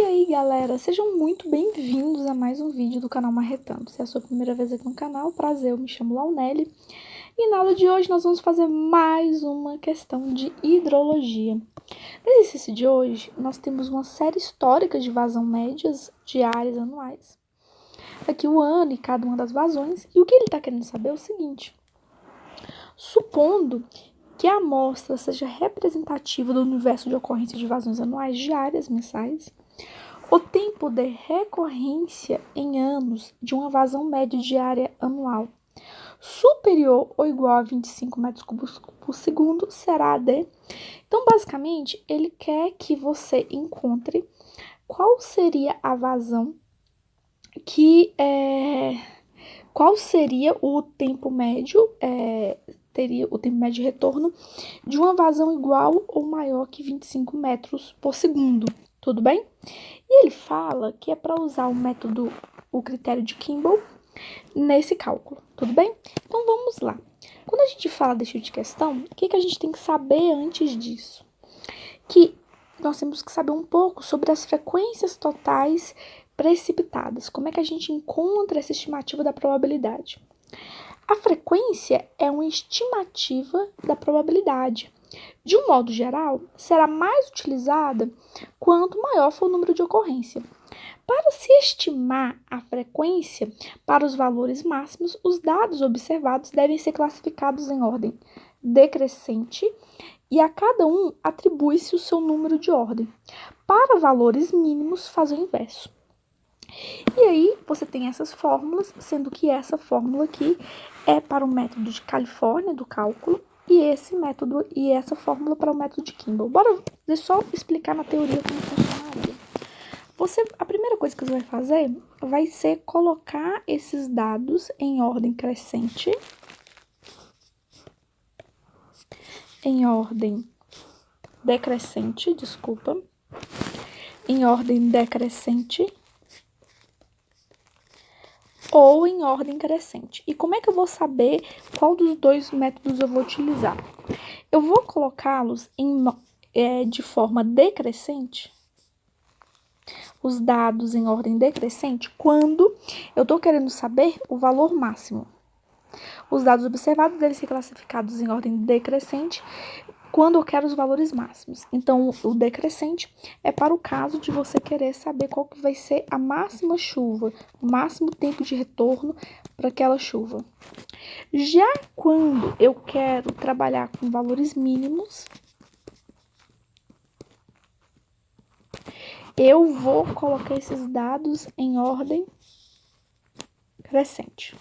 aí, galera, sejam muito bem-vindos a mais um vídeo do canal Marretando. Se é a sua primeira vez aqui no canal, prazer, eu me chamo Launelli. E na aula de hoje nós vamos fazer mais uma questão de hidrologia. No exercício de hoje, nós temos uma série histórica de vazão médias diárias anuais. Aqui o ano e cada uma das vazões, e o que ele está querendo saber é o seguinte. Supondo que a amostra seja representativa do universo de ocorrência de vazões anuais diárias, mensais, o tempo de recorrência em anos de uma vazão média diária anual superior ou igual a 25 metros cúbicos por segundo será de... Então, basicamente, ele quer que você encontre qual seria a vazão qual seria o tempo médio, teria o tempo médio de retorno de uma vazão igual ou maior que 25 metros por segundo, tudo bem? E ele fala que é para usar o critério de Kimball nesse cálculo, tudo bem? Então vamos lá. Quando a gente fala desse tipo de questão, o que a gente tem que saber antes disso? Que nós temos que saber um pouco sobre as frequências totais precipitadas. Como é que a gente encontra essa estimativa da probabilidade? A frequência é uma estimativa da probabilidade. De um modo geral, será mais utilizada quanto maior for o número de ocorrência. Para se estimar a frequência para os valores máximos, os dados observados devem ser classificados em ordem decrescente e a cada um atribui-se o seu número de ordem. Para valores mínimos, faz o inverso. E aí, você tem essas fórmulas, sendo que essa fórmula aqui é para o método de Califórnia, do cálculo, e essa fórmula para o método de Kimball. Bora só explicar na teoria como funcionaria. A primeira coisa que você vai fazer vai ser colocar esses dados em ordem crescente, em ordem decrescente, ou em ordem crescente. E como é que eu vou saber qual dos dois métodos eu vou utilizar? Eu vou colocá-los de forma decrescente, os dados em ordem decrescente, quando eu estou querendo saber o valor máximo. Os dados observados devem ser classificados em ordem decrescente quando eu quero os valores máximos. Então, o decrescente é para o caso de você querer saber qual que vai ser a máxima chuva, o máximo tempo de retorno para aquela chuva. Já quando eu quero trabalhar com valores mínimos, eu vou colocar esses dados em ordem crescente.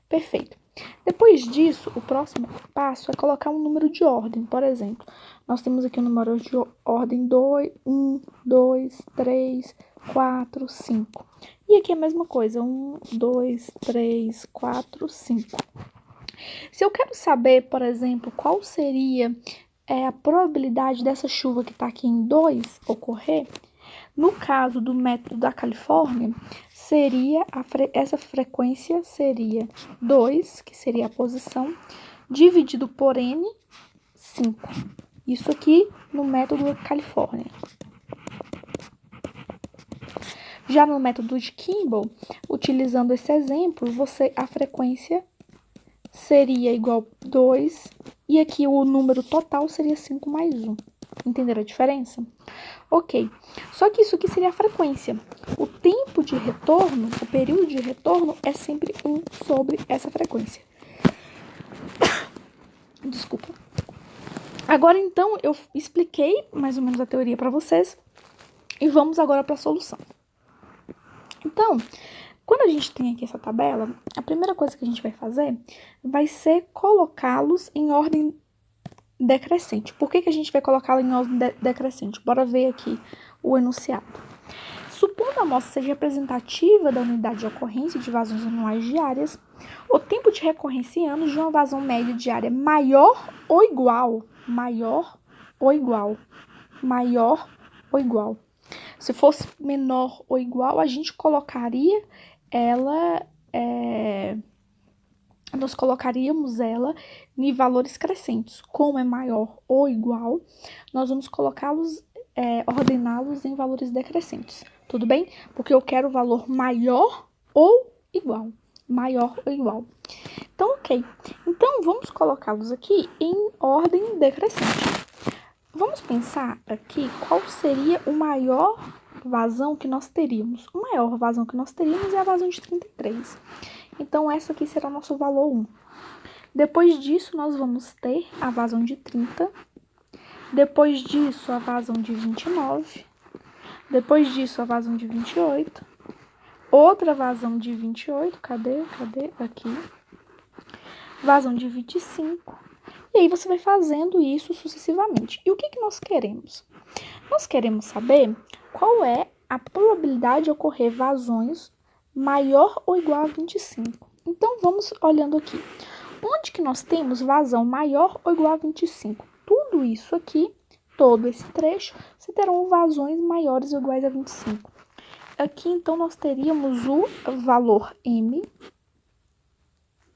Perfeito. Depois disso, o próximo passo é colocar um número de ordem. Por exemplo, nós temos aqui um número de ordem 1, 2, 3, 4, 5. E aqui é a mesma coisa, 1, 2, 3, 4, 5. Se eu quero saber, por exemplo, qual seria a probabilidade dessa chuva que está aqui em 2 ocorrer, no caso do método da Califórnia, essa frequência seria 2, que seria a posição, dividido por N, 5. Isso aqui no método da Califórnia. Já no método de Kimball, utilizando esse exemplo, a frequência seria igual a 2, e aqui o número total seria 5 mais 1. Entenderam a diferença? Ok. Só que isso aqui seria a frequência. O tempo de retorno, o período de retorno é sempre 1 sobre essa frequência. Desculpa. Agora, então, eu expliquei mais ou menos a teoria para vocês e vamos agora para a solução. Então, quando a gente tem aqui essa tabela, a primeira coisa que a gente vai fazer vai ser colocá-los em ordem decrescente. Por que a gente vai colocá-la em ordem decrescente? Bora ver aqui o enunciado. Supondo a amostra seja representativa da unidade de ocorrência de vazões anuais diárias, o tempo de recorrência em anos de uma vazão média diária maior ou igual. Se fosse menor ou igual, a gente colocaria nós colocaríamos ela em valores crescentes. Como é maior ou igual, nós vamos colocá-los ordená-los em valores decrescentes, tudo bem? Porque eu quero o valor maior ou igual. Maior ou igual. Então, ok. Então, vamos colocá-los aqui em ordem decrescente. Vamos pensar aqui qual seria o maior vazão que nós teríamos. O maior vazão que nós teríamos é a vazão de 33. Então, essa aqui será o nosso valor 1. Depois disso, nós vamos ter a vazão de 30. Depois disso, a vazão de 29. Depois disso, a vazão de 28. Outra vazão de 28. Cadê? Aqui. Vazão de 25. E aí, você vai fazendo isso sucessivamente. E o que nós queremos? Nós queremos saber qual é a probabilidade de ocorrer vazões maior ou igual a 25. Então, vamos olhando aqui. Onde que nós temos vazão maior ou igual a 25? Tudo isso aqui, todo esse trecho, se terão vazões maiores ou iguais a 25. Aqui, então, nós teríamos o valor M,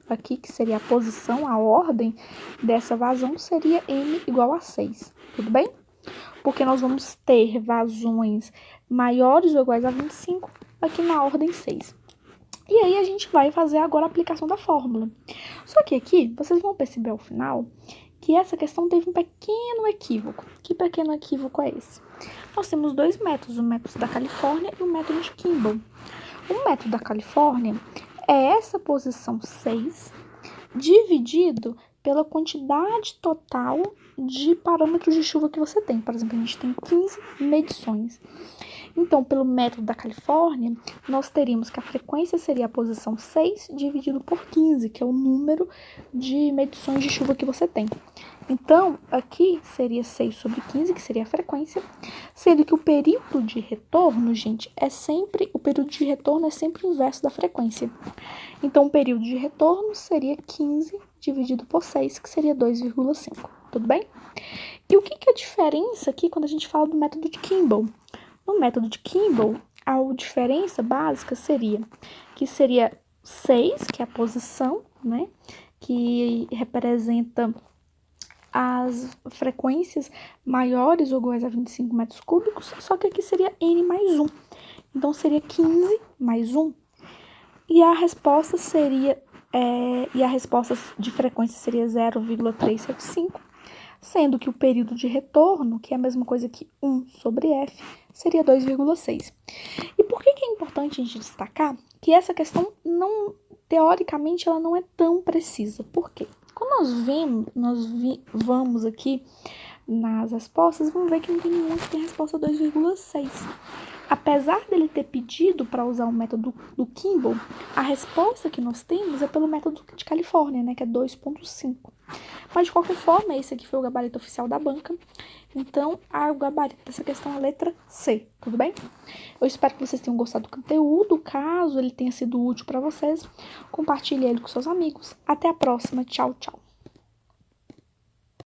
aqui, que seria a posição, a ordem dessa vazão, seria M igual a 6, tudo bem? Porque nós vamos ter vazões maiores ou iguais a 25 aqui na ordem 6. E aí, a gente vai fazer agora a aplicação da fórmula. Só que aqui, vocês vão perceber ao final que essa questão teve um pequeno equívoco. Que pequeno equívoco é esse? Nós temos dois métodos, o método da Califórnia e o método de Kimball. O método da Califórnia é essa posição 6 dividido pela quantidade total de parâmetros de chuva que você tem. Por exemplo, a gente tem 15 medições. Então, pelo método da Califórnia, nós teríamos que a frequência seria a posição 6 dividido por 15, que é o número de medições de chuva que você tem. Então, aqui seria 6 sobre 15, que seria a frequência, sendo que o período de retorno, gente, o período de retorno é sempre o inverso da frequência. Então, o período de retorno seria 15 dividido por 6, que seria 2,5, tudo bem? E o que é a diferença aqui quando a gente fala do método de Kimball? No método de Kimball, a diferença básica seria 6, que é a posição, né, que representa as frequências maiores ou iguais a 25 metros cúbicos, só que aqui seria N mais 1. Então, seria 15 mais 1. E a resposta de frequência seria 0,375, sendo que o período de retorno, que é a mesma coisa que 1 sobre F, seria 2,6. E por que é importante a gente destacar que essa questão, teoricamente, ela não é tão precisa? Por quê? Quando vamos aqui nas respostas, vamos ver que não tem nenhuma que tem a resposta 2,6. Apesar dele ter pedido para usar o método do Kimball, a resposta que nós temos é pelo método de Califórnia, né, que é 2,5. Mas, de qualquer forma, esse aqui foi o gabarito oficial da banca. Então, o gabarito dessa questão é a letra C, tudo bem? Eu espero que vocês tenham gostado do conteúdo. Caso ele tenha sido útil para vocês, compartilhe ele com seus amigos. Até a próxima. Tchau, tchau.